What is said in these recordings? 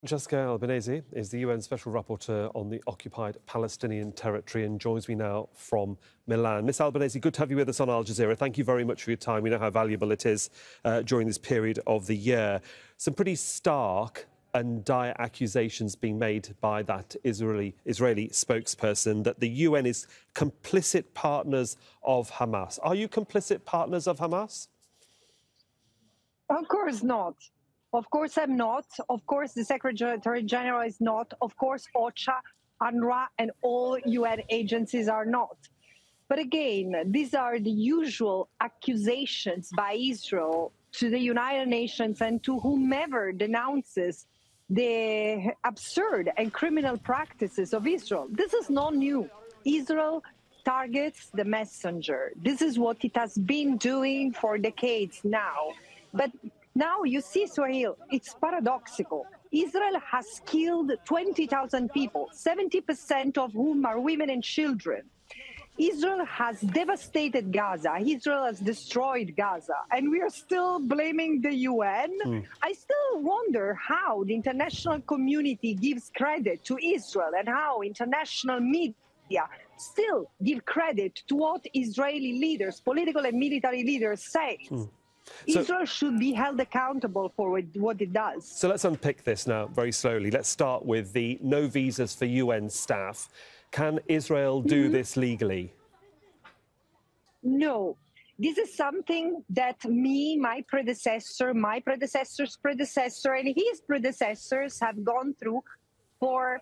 Francesca Albanese is the UN Special Rapporteur on the occupied Palestinian territory and joins me now from Milan. Ms Albanese, good to have you with us on Al Jazeera. Thank you very much for your time. We know how valuable it is during this period of the year. Some pretty stark and dire accusations being made by that Israeli spokesperson that the UN is complicit partners of Hamas. Are you complicit partners of Hamas? Of course not. Of course I'm not. Of course the Secretary General is not. Of course OCHA, UNRWA and all UN agencies are not. But again, these are the usual accusations by Israel to the United Nations and to whomever denounces the absurd and criminal practices of Israel. This is not new. Israel targets the messenger. This is what it has been doing for decades now. But now you see, Suhail, it's paradoxical. Israel has killed 20,000 people, 70% of whom are women and children. Israel has devastated Gaza. Israel has destroyed Gaza. And we are still blaming the UN. I still wonder how the international community gives credit to Israel and how international media still give credit to what Israeli leaders, political and military leaders, say. Israel should be held accountable for what it does. So let's unpick this now very slowly. Let's start with the no visas for UN staff. Can Israel do this legally? No. This is something that my predecessor's predecessor, and his predecessors have gone through for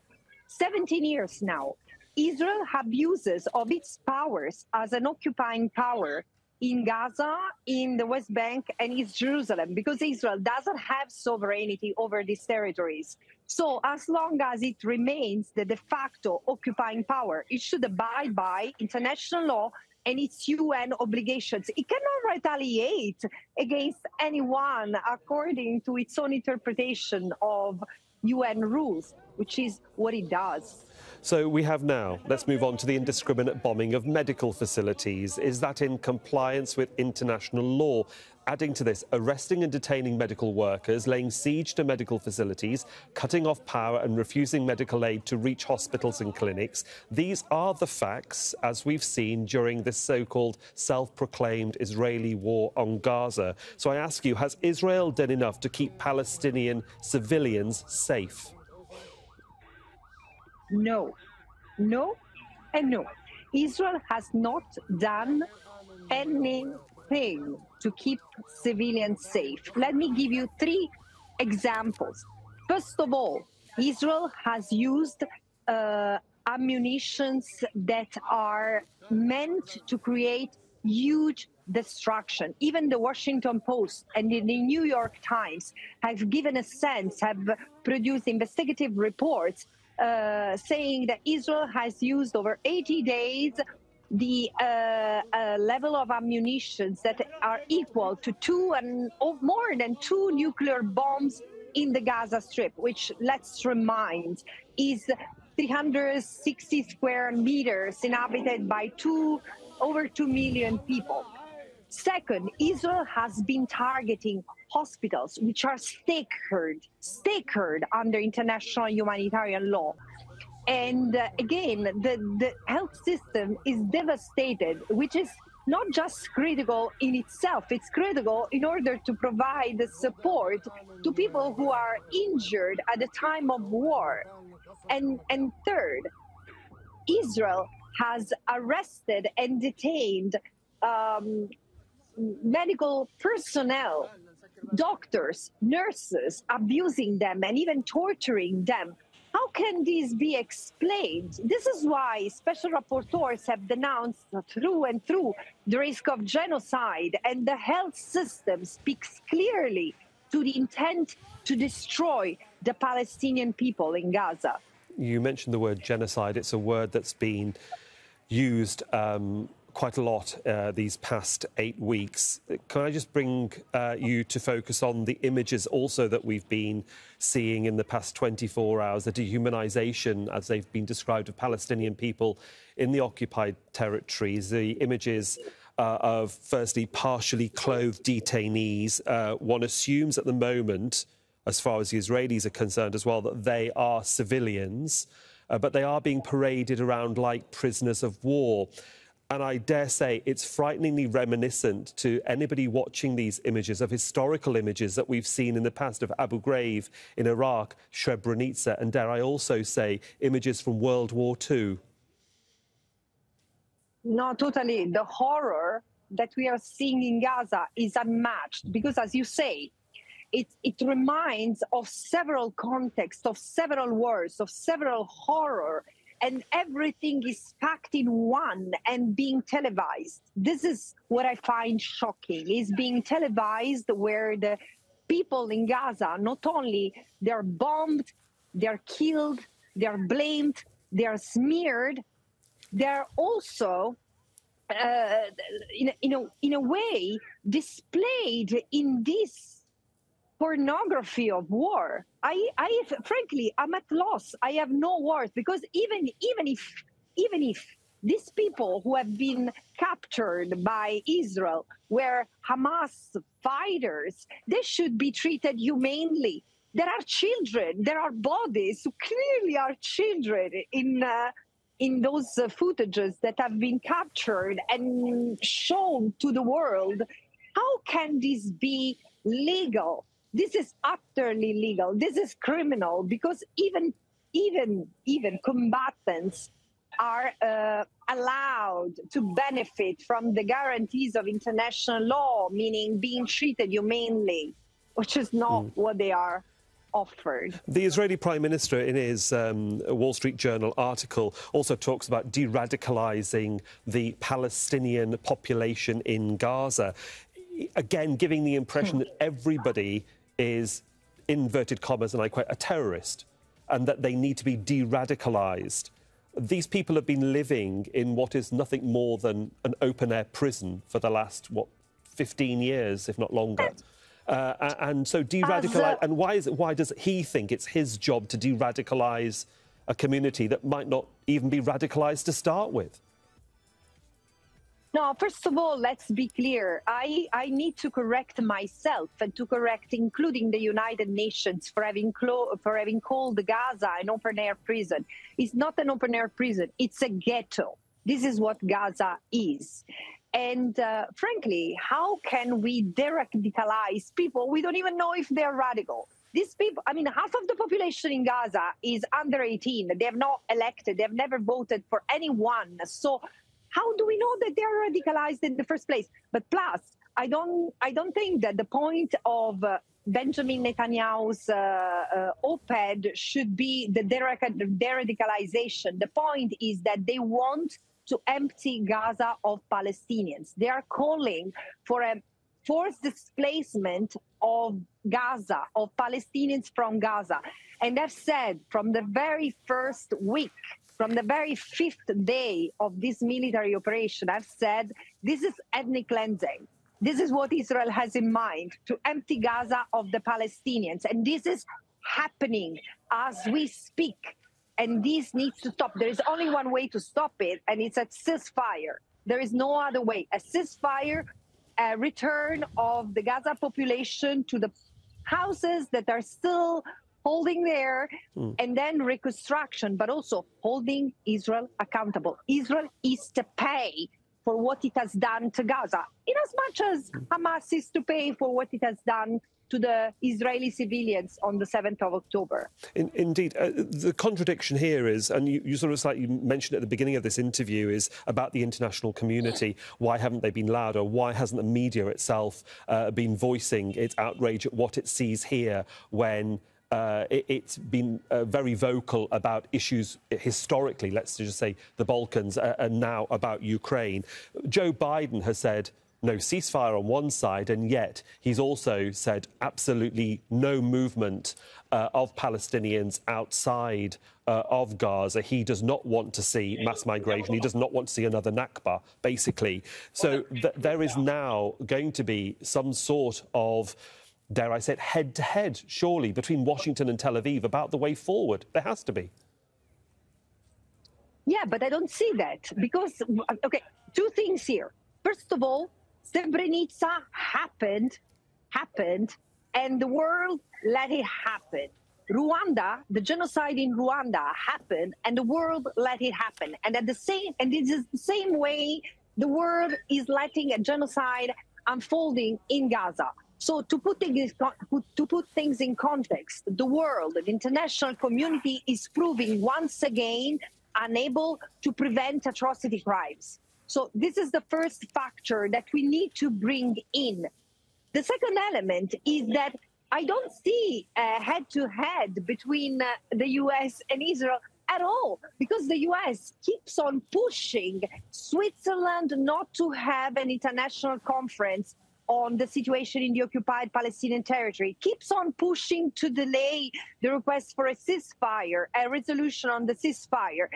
17 years now. Israel abuses of its powers as an occupying power in Gaza, in the West Bank, and East Jerusalem, because Israel doesn't have sovereignty over these territories. So as long as it remains the de facto occupying power, it should abide by international law and its UN obligations. It cannot retaliate against anyone according to its own interpretation of UN rules, which is what it does. So we have now, let's move on to the indiscriminate bombing of medical facilities. Is that in compliance with international law? Adding to this, arresting and detaining medical workers, laying siege to medical facilities, cutting off power and refusing medical aid to reach hospitals and clinics. These are the facts, as we've seen during this so-called self-proclaimed Israeli war on Gaza. So I ask you, has Israel done enough to keep Palestinian civilians safe? No, no, and no. Israel has not done anything to keep civilians safe. Let me give you 3 examples. First of all, Israel has used ammunitions that are meant to create huge destruction. Even the Washington Post and the New York Times have given a sense, have produced investigative reports saying that Israel has used over 80 days the level of ammunitions that are equal to more than 2 nuclear bombs in the Gaza Strip, which, let's remind, is 360 square meters inhabited by over 2 million people. Second, Israel has been targeting hospitals which are sacred under international humanitarian law. And again, the health system is devastated, which is not just critical in itself, it's critical in order to provide support to people who are injured at the time of war. And third, Israel has arrested and detained medical personnel, doctors, nurses, abusing them and even torturing them. How can this be explained? This is why special rapporteurs have denounced through and through the risk of genocide, and the health system speaks clearly to the intent to destroy the Palestinian people in Gaza. You mentioned the word genocide. It's a word that's been used quite a lot these past 8 weeks. Can I just bring you to focus on the images also that we've been seeing in the past 24 hours, the dehumanisation, as they've been described, of Palestinian people in the occupied territories, the images of, firstly, partially clothed detainees. One assumes at the moment as far as the Israelis are concerned as well, that they are civilians, but they are being paraded around like prisoners of war. And I dare say it's frighteningly reminiscent to anybody watching these images of historical images that we've seen in the past of Abu Ghraib in Iraq, Srebrenica, and dare I also say, images from World War II. No, totally. The horror that we are seeing in Gaza is unmatched because, as you say, it reminds of several contexts, of several wars, of several horror, and everything is packed in one and being televised. This is what I find shocking, is being televised where the people in Gaza, not only they're bombed, they're killed, they're blamed, they're smeared, they're also, in a way, displayed in this pornography of war. Frankly, I'm at loss. I have no words, because even if these people who have been captured by Israel were Hamas fighters, they should be treated humanely. There are children, there are bodies who clearly are children in those footages that have been captured and shown to the world. How can this be legal? This is utterly illegal. This is criminal, because even combatants are allowed to benefit from the guarantees of international law, meaning being treated humanely, which is not what they are offered. The Israeli Prime Minister, in his Wall Street Journal article, also talks about de-radicalising the Palestinian population in Gaza, again giving the impression that everybody is, inverted commas, and I quote, a terrorist, and that they need to be de-radicalised. These people have been living in what is nothing more than an open-air prison for the last, 15 years, if not longer. And so de-radicalise, and why does he think it's his job to de-radicalise a community that might not even be radicalised to start with? No, first of all, let's be clear. I need to correct myself and to correct, including the United Nations, for having called Gaza an open-air prison. It's not an open-air prison. It's a ghetto. This is what Gaza is. And frankly, how can we de-radicalize people? We don't even know if they're radical. These people, I mean, half of the population in Gaza is under 18. They have not elected. They have never voted for anyone. So how do we know that they are radicalized in the first place? But plus, I don't think that the point of Benjamin Netanyahu's op-ed should be the de-radicalization. The point is that they want to empty Gaza of Palestinians. They are calling for a forced displacement of Gaza, of Palestinians from Gaza. And they've said from the very first week, from the very fifth day of this military operation, I've said this is ethnic cleansing. This is what Israel has in mind, to empty Gaza of the Palestinians. And this is happening as we speak. And this needs to stop. There is only one way to stop it, and it's a ceasefire. There is no other way. A ceasefire, a return of the Gaza population to the houses that are still holding there, and then reconstruction, but also holding Israel accountable. Israel is to pay for what it has done to Gaza, in as much as Hamas is to pay for what it has done to the Israeli civilians on the 7th of October. Indeed. The contradiction here is, and you sort of slightly mentioned at the beginning of this interview, is about the international community. Why haven't they been louder? Why hasn't the media itself been voicing its outrage at what it sees here when it's been very vocal about issues historically, let's just say the Balkans, and now about Ukraine? Joe Biden has said no ceasefire on one side, and yet he's also said absolutely no movement of Palestinians outside of Gaza. He does not want to see mass migration. He does not want to see another Nakba, basically. So there is now going to be some sort of, dare I say it, head-to-head, surely, between Washington and Tel Aviv about the way forward. There has to be. Yeah, but I don't see that because, OK, two things here. First of all, Srebrenica happened, and the world let it happen. Rwanda, the genocide in Rwanda happened, and the world let it happen. And it is the same way the world is letting a genocide unfolding in Gaza. So to put things in context, the world, the international community is proving once again unable to prevent atrocity crimes. So this is the first factor that we need to bring in. The second element is that I don't see a head-to-head between the US and Israel at all, because the US keeps on pushing Switzerland not to have an international conference on the situation in the occupied Palestinian territory, keeps on pushing to delay the request for a ceasefire, a resolution on the ceasefire.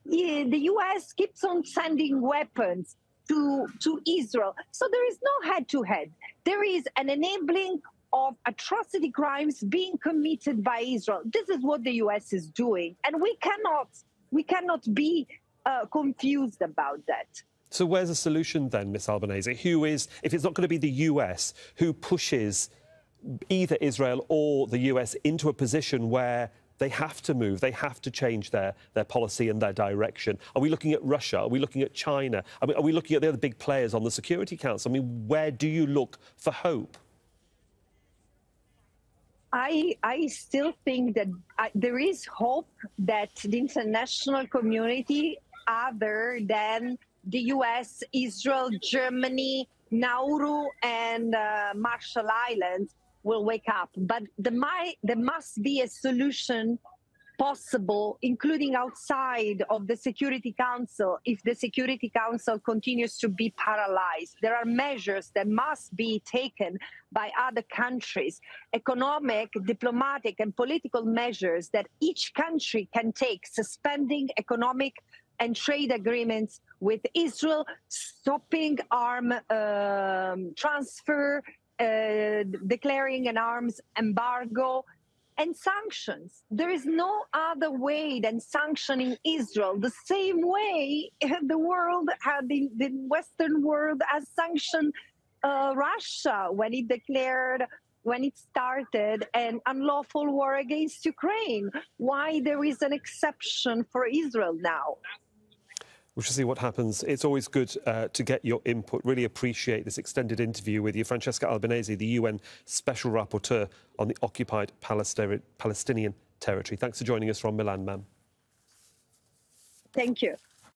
The US keeps on sending weapons to Israel. So there is no head-to-head. There is an enabling of atrocity crimes being committed by Israel. This is what the US is doing, and we cannot be confused about that. So where's the solution then, Ms. Albanese? If it's not going to be the US, who pushes either Israel or the US into a position where they have to move, they have to change their policy and their direction? Are we looking at Russia? Are we looking at China? I mean, are we looking at the other big players on the Security Council? I mean, where do you look for hope? I still think that there is hope that the international community, other than the US, Israel, Germany, Nauru, and Marshall Islands, will wake up. But there must be a solution possible, including outside of the Security Council, if the Security Council continues to be paralyzed. There are measures that must be taken by other countries, economic, diplomatic, and political measures that each country can take, suspending economic and trade agreements with Israel, stopping arm transfer, declaring an arms embargo, and sanctions. There is no other way than sanctioning Israel, the same way the Western world has sanctioned Russia when it started an unlawful war against Ukraine. Why there is an exception for Israel now? We shall see what happens. It's always good to get your input. Really appreciate this extended interview with you. Francesca Albanese, the UN Special Rapporteur on the occupied Palestinian territory. Thanks for joining us from Milan, ma'am. Thank you.